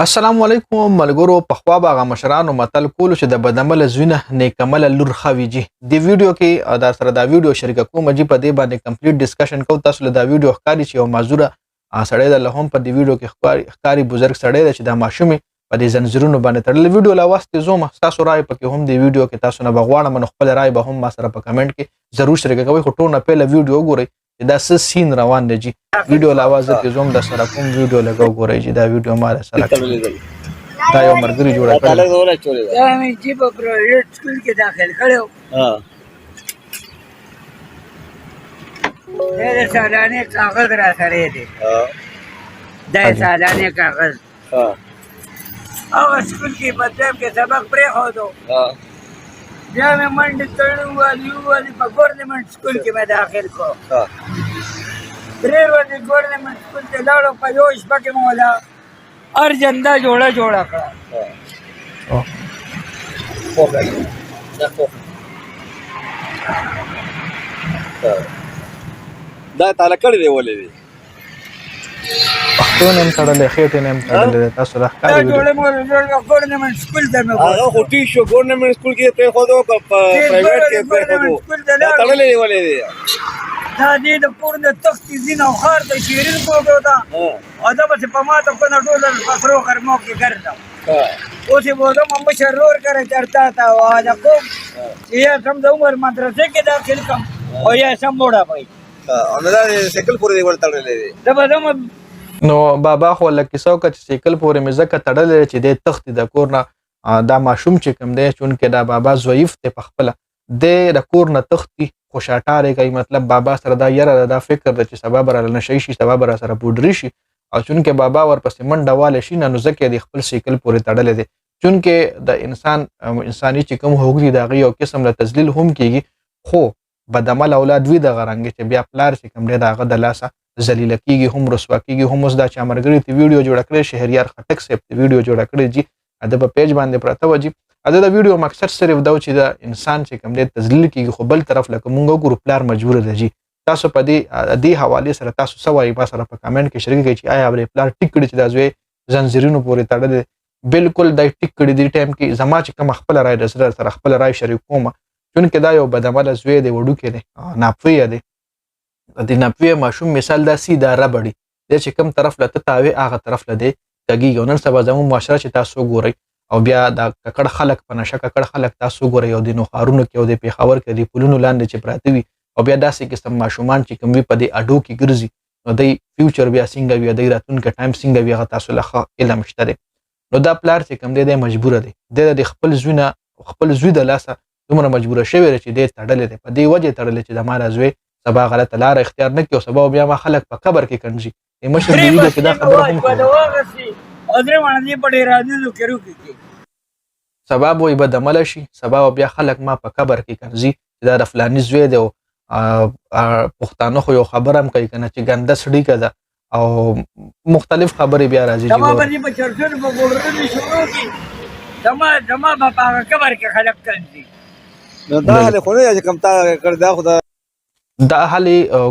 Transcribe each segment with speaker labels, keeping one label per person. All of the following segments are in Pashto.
Speaker 1: السلام علیکم ملګرو. پخوا به هغه مشرانو متل کولو چې د بدعمله زوینه نیکعمله لور ښه وي. د ویډیو کې در سره دا ویډیو شریکه کوم په دې باندې کمپلیټ ډسکشن کوو. تاسو له دا ویډیو ښکاري چې یو معذوره سړی د له هم په دې ویډیو کې ښکاري بزرګ سړی دی چې دا ماشومې په دې زنځیرونو باندې تړلې. ویډیو لا واستې زوم تاسو رائے پکې هم د ویډیو کې تاسو نه بغواړم نو خپل رائے به هم ما سره په کمنټ کې ضرور شریکه کوئ. خو ټول نه پهله ویډیو وګورئ چې دا څه سین روان دی. ویډیو لا واز کې زوم د سره کوم ویډیو لګو ګورئ چې دا ویډیو ما سره دا یو مرګري جوړه کړې
Speaker 2: دا مې چې په پرایویټ سکول کې داخل کړو. دا د سالانې کاغذ را سره دی. دا سالانې کاغذ هغه سکول کې په ټایم کې سبق پرېښودو. بیا مې منډې تړلې په ګورنمنټ سکول کې مې داخل کړو. درې ورځې ګورنمنټ سکول ته لاړو. په یو شپه کې مې ولا ارجنده جوړه کړه.
Speaker 3: دا تعالی کړی دی ولې دی
Speaker 1: پښتو نیم تړلې خېټې نیم تړلې تاسو
Speaker 2: دا جوړه مو ګورنمنټ سکول ته مې
Speaker 3: هغه خو ټیک شو. ګورنمنټ سکول کې پرې خو دو پرایویټ کې پرې خو دو دا تړلې دی ولې دی
Speaker 2: دا دې د پور د تخت زین او خار د شیرین کوټو دا او دا به په ما ته کنه ډول فخرو خرمو کې ګرځم. اوس یې بوزم مشر رور کرے چرتا تا واجا کوم یا کم د عمر مدرسې کې داخل کم او یا سم موډا پای
Speaker 3: او دا سیکل پورې دی ول تړلې دی.
Speaker 2: دا به
Speaker 1: نو بابا خو لکه څوک چې سیکل پورې مې ځکه تړلې چې د تخت د کور نه دا ماشوم چې کوم دی چونکې دا بابا ضعیف دی په خپله د کور نه تختی خوشاټاره کوي. مطلب بابا سره دا یره دا فکر د چې سبا به را نشي شي سبا به را سره پوډري شي او چونکې بابا ورپسې منډه والی شي نو ځکه د خپل سیکل پورې تړلی دی. چونکې د انساني چې کوم حقوق دي د هغې یو قسم له تذلیل هم کېږي. خو بدعمل اولاد وي دغه رنګې چې بیا پلار چې کوم دی د هغه د لاسه ذلیله کېږي هم رسوا کېږي. هم اوس دا چې ملګري ته ویډیو جوړه کړې شهریار خټک صاحب ته ویډیو جوړه کړې د په پیج باندې پرته وه د ویډیو مقصد صرف دا چې د انسان چې کوم دی تذلیل کېږي. خو بل طرف لکه مونږ وګورو پلار مجبوره دی. تاسو په دې حوالې سره تاسو څه وایي ما سره په کمنټ کې شریک کړئ چې آیا پلار ټیک کړي چې دا زوی زنځیرونو پورې تړلی. بالکل دا ټیک کړي دې ټایم کې زما چې کوم خپله رایه د سره خپله رایه شریک کوم چونکې دا یو بدعمله زوی دی وړوکی دی ناپویه دی. د ناپویه ماشوم مثال داسې دا ربړي دی چې کوم طرف له ته تاوې هغه طرف له دی کږېږي. نن سبا زموږ معاشره چې تاسو وګورئ او بیا دا ککړ خلک په نشه ککړ خلک تاسو وګورئ او د نوښارونو کې او د پېښور کې د پلونو لاندې چې پراته وي او بیا داسې قسم ماشومان چې کوم وي په دې اډو کې ګرځي نو دی فیوچر بیا څنګه وي دی راتلونکی ټایم څنګه وي هغه تاسو له ښه علم شته دی. نو دا پلار چې کوم دی مجبوره دی د خپل زوی د لاسه دومره مجبوره شوی دی چې دی تړلی دی. په دې وجې تړلی چې د ما دا زوی سبا غلطه لاره اختیار نه کړي او سبا بیا ما خلک په قبر کې کنځي. مشر د ویډیو کې دا خبره هم سبا به یې بدعمله شي سبا بیا خلک ما په قبر کې کنځي چې دا د فلاني زوی دی. پښتانه خو یو خبره هم کوي که نه چې ګنده سړي که ده او مختلف خبرې بیا راځي
Speaker 3: دا حالې خو نه چې کوم تا کړی دا خو
Speaker 1: دا حل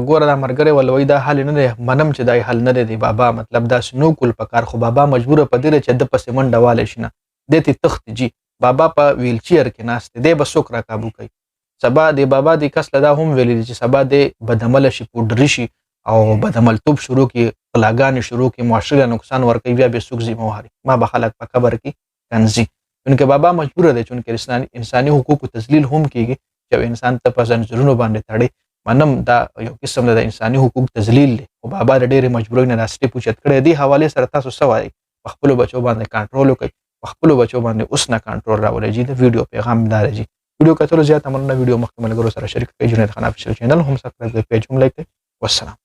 Speaker 1: ګوره دا ملګری ولوي دا حل نه دی منم چې دا حل نه دی بابا. مطلب داسې نو کول پکار خو بابا مجبوره په دې چې د پسې منډه والی شي نه دی ته تخت جي. بابا په ویل چیر کې ناست دی به څوک را کابو کوي. سبا د بابا د کس له دا هم ویلی دی چې سبا د بدعمله شي پوډري شي او بدعملتوب شروع کړي غلاګانې شروع کړي معاشرې له نقصان ورکوي بیا به څوک ذمهواري ما به خلک په قبر کې کنځي. چونکې بابا مجبوره دی چونکې انساني حقوقو تذلیل هم کېږي چې انسان ته په زنځیرونو باندې تړي. منم دا یو قسم د انساني حقوق تذلیل دی خو بابا د ډېرې مجبورۍ نه دا سټیپ اوچت کړی. دې حوالې سره تاسو څه وایئ؟ په خپلو بچو باندې کنټرول وکړئ په خپلو بچو باندې اوس نه کنټرول راولئ. د ویډیو پیغام دا دی ویډیو کتلو زیات مننه. ویډیو مخکې ملګرو سره شریک کړئ. جنید خان افیشل چینل هم سبسکرایب کړئ پیج هم لایک کړئ. والسلام.